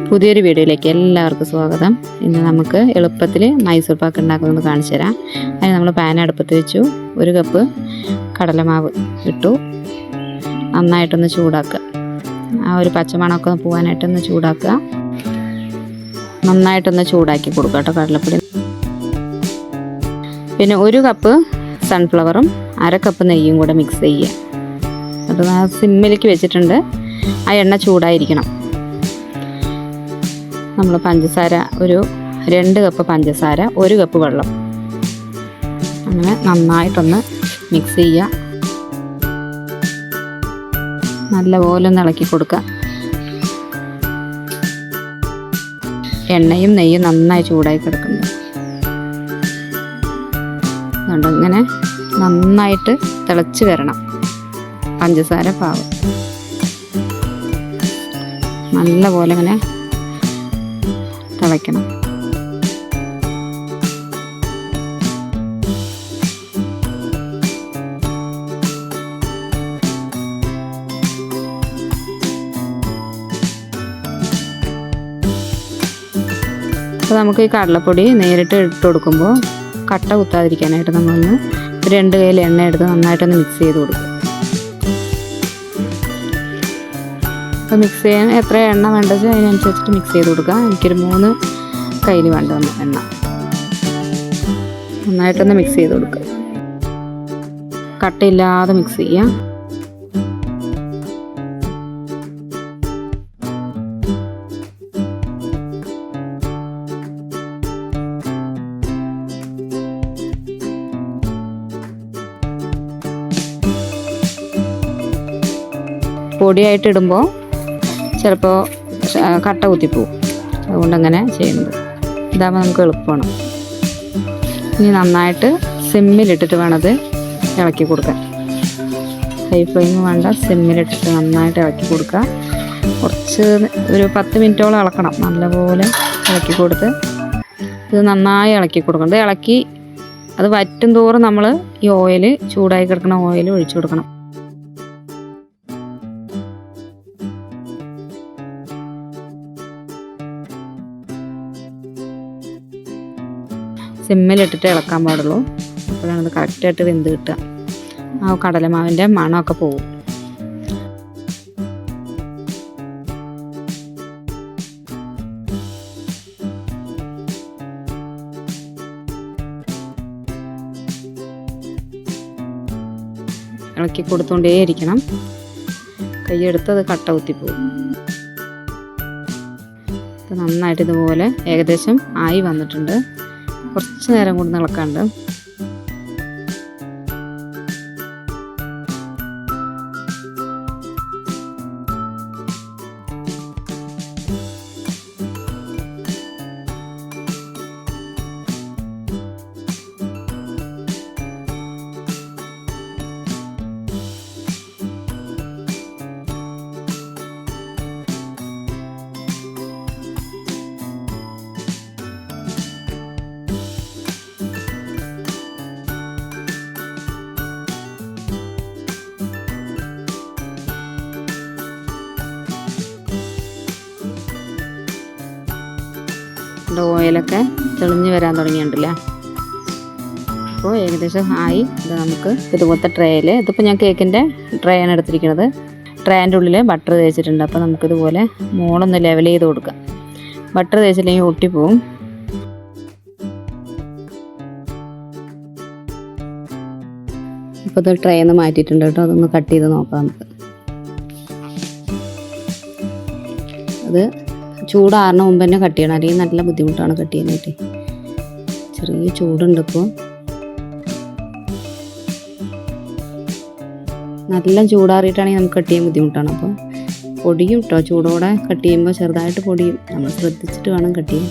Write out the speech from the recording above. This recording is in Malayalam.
പുതിയൊരു വീഡിയോയിലേക്ക് എല്ലാവർക്കും സ്വാഗതം. ഇന്ന് നമുക്ക് എളുപ്പത്തിൽ മൈസൂർ പാക്ക് ഉണ്ടാക്കുന്നത് കാണിച്ചു തരാം. അതിന് നമ്മൾ പാൻ അടുപ്പത്ത് വെച്ചു. 1 കപ്പ് കടലമാവ് ഇട്ടു. നന്നായിട്ടൊന്ന് ചൂടാക്കുക. ആ ഒരു പച്ചമണമൊക്കെ പോകാനായിട്ടൊന്ന് ചൂടാക്കുക. നന്നായിട്ടൊന്ന് ചൂടാക്കി കൊടുക്കുക കേട്ടോ കടലപ്പൊടി. പിന്നെ 1 കപ്പ് സൺഫ്ലവറും 1/2 കപ്പ് നെയ്യും കൂടെ മിക്സ് ചെയ്യുക. അത് സിമ്മിലേക്ക് വെച്ചിട്ടുണ്ട്. ആ എണ്ണ ചൂടായിരിക്കണം. നമ്മൾ പഞ്ചസാര 2 കപ്പ് പഞ്ചസാര, 1 കപ്പ് വെള്ളം, അങ്ങനെ നന്നായിട്ടൊന്ന് മിക്സ് ചെയ്യുക. നല്ലപോലെ ഒന്ന് ഇളക്കി കൊടുക്കുക. എണ്ണയും നെയ്യും നന്നായി ചൂടായി കിടക്കുന്നുണ്ട്. അതുകൊണ്ട് ഇങ്ങനെ നന്നായിട്ട് തിളച്ച് വരണം. പഞ്ചസാര പാകം നല്ലപോലെ ഇങ്ങനെ തിളയ്ക്കണം. അപ്പോൾ നമുക്ക് ഈ കടലപ്പൊടി നേരിട്ട് ഇട്ട് കൊടുക്കുമ്പോൾ കട്ട കുത്താതിരിക്കാനായിട്ട് നമ്മളൊന്ന് 2 കയ്യിൽ എണ്ണ എടുത്ത് നന്നായിട്ടൊന്ന് മിക്സ് ചെയ്ത് കൊടുക്കും. അപ്പോൾ മിക്സ് ചെയ്യാൻ എത്ര എണ്ണ വേണ്ടത് അതിനനുസരിച്ചിട്ട് മിക്സ് ചെയ്ത് കൊടുക്കുക. എനിക്കൊരു 3 കയ്യിൽ വേണ്ട എണ്ണ. നന്നായിട്ടൊന്ന് മിക്സ് ചെയ്ത് കൊടുക്കുക. കട്ടയില്ലാതെ മിക്സ് ചെയ്യുക. പൊടിയായിട്ട് ഇടുമ്പോൾ ചിലപ്പോൾ കട്ട കുത്തിപ്പോവും. അതുകൊണ്ട് അങ്ങനെ ചെയ്യുന്നത്. ഇതാകുമ്പോൾ നമുക്ക് എളുപ്പമാണ്. ഇനി നന്നായിട്ട് സിമ്മിലിട്ടിട്ട് വേണത് ഇളക്കി കൊടുക്കാൻ. ഹൈ ഫ്ലെയിം വേണ്ട, സിമ്മിലിട്ടിട്ട് നന്നായിട്ട് ഇളക്കി കൊടുക്കുക. കുറച്ച് ഒരു 10 മിനിറ്റോളം ഇളക്കണം. നല്ലപോലെ ഇളക്കി കൊടുത്ത് ഇത് നന്നായി ഇളക്കി കൊടുക്കണം. ഇത് ഇളക്കി അത് വറ്റും തോറും നമ്മൾ ഈ ഓയിൽ, ചൂടായി കിടക്കുന്ന ഓയിൽ ഒഴിച്ചു കൊടുക്കണം. സിമ്മിലിട്ടിട്ട് ഇളക്കാൻ പാടുള്ളൂ. അപ്പോഴാണ് ഇത് കറക്റ്റായിട്ട് വെന്ത് കിട്ടുക. ആ കടലമാവിൻ്റെ മണമൊക്കെ പോകും. ഇളക്കി കൊടുത്തുകൊണ്ടേയിരിക്കണം. കൈയെടുത്തത് കട്ട കുത്തിപ്പോകും. ഇത് നന്നായിട്ട് ഇതുപോലെ ഏകദേശം ആയി വന്നിട്ടുണ്ട്. കുറച്ച് നേരം കൂടി ഇളക്കാണ്ട്. ഓയിലൊക്കെ തെളിഞ്ഞ് വരാൻ തുടങ്ങിയിട്ടുണ്ടല്ലേ. അപ്പോൾ ഏകദേശം ആയി. ഇത് നമുക്ക് ഇതുപോലത്തെ ട്രേയിൽ, ഇതിപ്പോൾ ഞാൻ കേക്കിൻ്റെ ട്രേ ആണ് എടുത്തിരിക്കുന്നത്. ട്രേൻ്റെ ഉള്ളിൽ ബട്ടർ തേച്ചിട്ടുണ്ട്. അപ്പോൾ നമുക്കിതുപോലെ മുകളൊന്ന് ലെവൽ ചെയ്ത് കൊടുക്കാം. ബട്ടർ തേച്ചില്ലെങ്കിൽ ഒട്ടിപ്പോവും. ഇപ്പോൾ ഇത് ട്രേ ഒന്ന് മാറ്റിയിട്ടുണ്ട് കേട്ടോ. അതൊന്ന് കട്ട് ചെയ്ത് നോക്കാം നമുക്ക്. അത് ചൂടാറിന് മുമ്പ് തന്നെ കട്ട് ചെയ്യണം. അല്ലെങ്കിൽ നല്ല ബുദ്ധിമുട്ടാണ് കട്ട് ചെയ്യാനായിട്ട്. ചെറിയ ചൂടുണ്ട് ഇപ്പോൾ. നല്ല ചൂടാറിയിട്ടാണെങ്കിൽ നമുക്ക് കട്ട് ചെയ്യാൻ ബുദ്ധിമുട്ടാണ്. അപ്പോൾ പൊടിയും കേട്ടോ. ചൂടോടെ കട്ട് ചെയ്യുമ്പോൾ ചെറുതായിട്ട് പൊടിയും. നമ്മൾ ശ്രദ്ധിച്ചിട്ട് വേണം കട്ട് ചെയ്യാൻ.